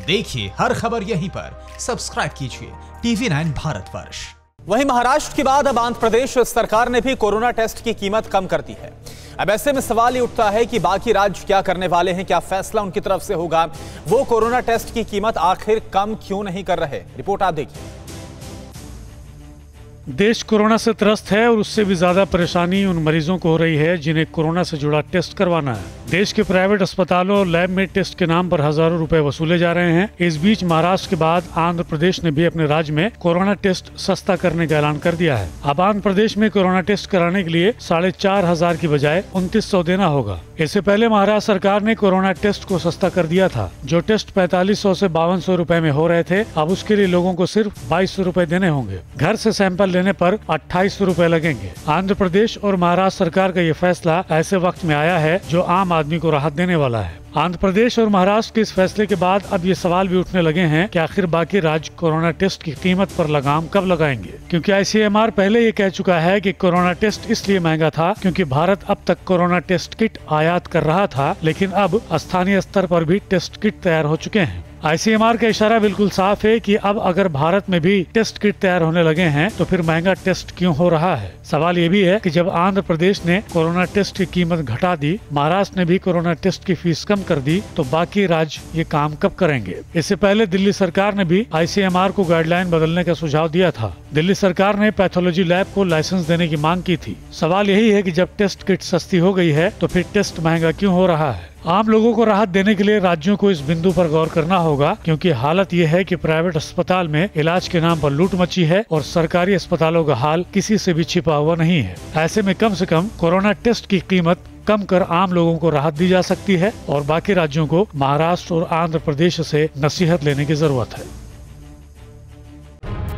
देखिए हर खबर यहीं पर। सब्सक्राइब कीजिए TV9 भारतवर्ष। वहीं महाराष्ट्र के बाद अब आंध्र प्रदेश सरकार ने भी कोरोना टेस्ट की कीमत कम कर दी है। अब ऐसे में सवाल ये उठता है कि बाकी राज्य क्या करने वाले हैं, क्या फैसला उनकी तरफ से होगा? वो कोरोना टेस्ट की कीमत आखिर कम क्यों नहीं कर रहे? रिपोर्ट आप देखिए। देश कोरोना से त्रस्त है और उससे भी ज्यादा परेशानी उन मरीजों को हो रही है जिन्हें कोरोना से जुड़ा टेस्ट करवाना है। देश के प्राइवेट अस्पतालों और लैब में टेस्ट के नाम पर हजारों रुपए वसूले जा रहे हैं। इस बीच महाराष्ट्र के बाद आंध्र प्रदेश ने भी अपने राज्य में कोरोना टेस्ट सस्ता करने का ऐलान कर दिया है। अब आंध्र प्रदेश में कोरोना टेस्ट कराने के लिए 4,500 की बजाय 2,900 देना होगा। इससे पहले महाराष्ट्र सरकार ने कोरोना टेस्ट को सस्ता कर दिया था। जो टेस्ट 4,500 से 5,200 रुपए में हो रहे थे, अब उसके लिए लोगों को सिर्फ 2,200 रुपए देने होंगे। घर से सैंपल लेने पर 2,800 रुपए लगेंगे। आंध्र प्रदेश और महाराष्ट्र सरकार का ये फैसला ऐसे वक्त में आया है जो आम आदमी को राहत देने वाला है। आंध्र प्रदेश और महाराष्ट्र के इस फैसले के बाद अब ये सवाल भी उठने लगे हैं कि आखिर बाकी राज्य कोरोना टेस्ट की कीमत पर लगाम कब लगाएंगे, क्योंकि ICMR पहले ये कह चुका है कि कोरोना टेस्ट इसलिए महंगा था क्योंकि भारत अब तक कोरोना टेस्ट किट आयात कर रहा था, लेकिन अब स्थानीय स्तर पर भी टेस्ट किट तैयार हो चुके हैं। ICMR का इशारा बिल्कुल साफ है कि अब अगर भारत में भी टेस्ट किट तैयार होने लगे हैं तो फिर महंगा टेस्ट क्यों हो रहा है। सवाल ये भी है कि जब आंध्र प्रदेश ने कोरोना टेस्ट की कीमत घटा दी, महाराष्ट्र ने भी कोरोना टेस्ट की फीस कम कर दी, तो बाकी राज्य ये काम कब करेंगे? इससे पहले दिल्ली सरकार ने भी ICMR को गाइडलाइन बदलने का सुझाव दिया था। दिल्ली सरकार ने पैथोलॉजी लैब को लाइसेंस देने की मांग की थी। सवाल यही है कि जब टेस्ट किट सस्ती हो गई है तो फिर टेस्ट महंगा क्यों हो रहा है? आम लोगों को राहत देने के लिए राज्यों को इस बिंदु पर गौर करना होगा, क्योंकि हालत ये है कि प्राइवेट अस्पताल में इलाज के नाम पर लूट मची है और सरकारी अस्पतालों का हाल किसी से भी छिपा हुआ नहीं है। ऐसे में कम से कम कोरोना टेस्ट की कीमत कम कर आम लोगों को राहत दी जा सकती है और बाकी राज्यों को महाराष्ट्र और आंध्र प्रदेश से नसीहत लेने की जरूरत है।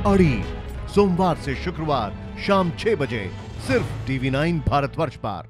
अड़ी सोमवार से शुक्रवार शाम 6 बजे सिर्फ TV9 भारतवर्ष पर।